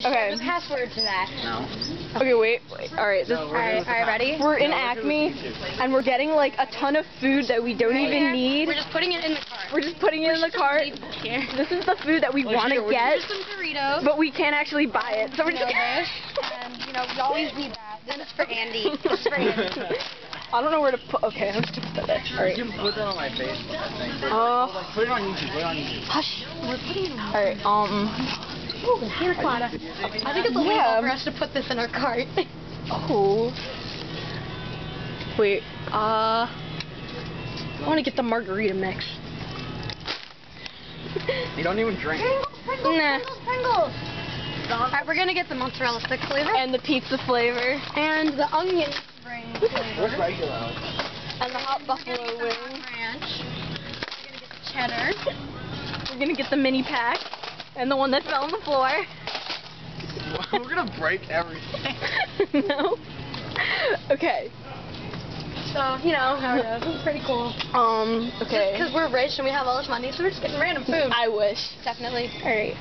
Okay. The password to that. No. Okay, wait. Alright, this Alright, ready? we're in Acme, and we're getting like a ton of food that we don't even need. We're just putting it in the cart. We're just putting it in the cart. This is the food that we want to get, Here's some Doritos. but we can't actually buy it. So we're just. And, we always need that. This is for Andy. This is for Andy. I don't know where to put. Okay, I'm just gonna put that. Alright. You can put that on my Facebook, I think. Put it on YouTube. Put it on YouTube. Hush. We're putting it on. Alright. Ooh, pina colada. I think it's illegal for us to put this in our cart. Oh. Wait. I want to get the margarita mix. You don't even drink. Pringles. Alright, we're gonna get the mozzarella stick flavor. And the pizza flavor. And the onion ring flavor. What's regular? And the hot buffalo wings. Ranch. We're gonna get the cheddar. We're gonna get the mini pack. And the one that fell on the floor. We're gonna break everything. No. Okay. So, you know how it is. It's pretty cool. Okay. Because we're rich and we have all this money, so we're just getting random food. I wish. Definitely. Alright.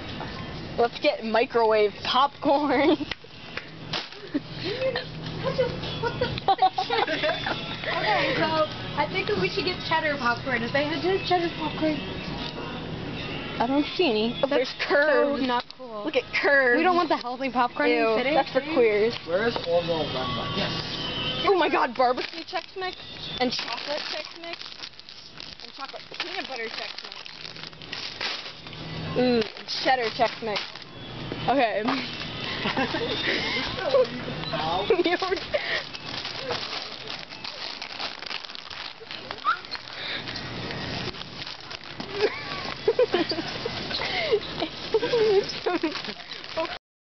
Let's get microwave popcorn. Okay, so I think we should get cheddar popcorn. If they had cheddar popcorn. I don't see any. Oh, there's curves. So not cool. Look at curves. We don't want the healthy popcorn Ew, sitting. that's for queers. Where is Orville Run? Yes. Oh my god, barbecue Chex Mix and chocolate Chex Mix and chocolate peanut butter Chex Mix. Ooh, and cheddar Chex Mix. Okay.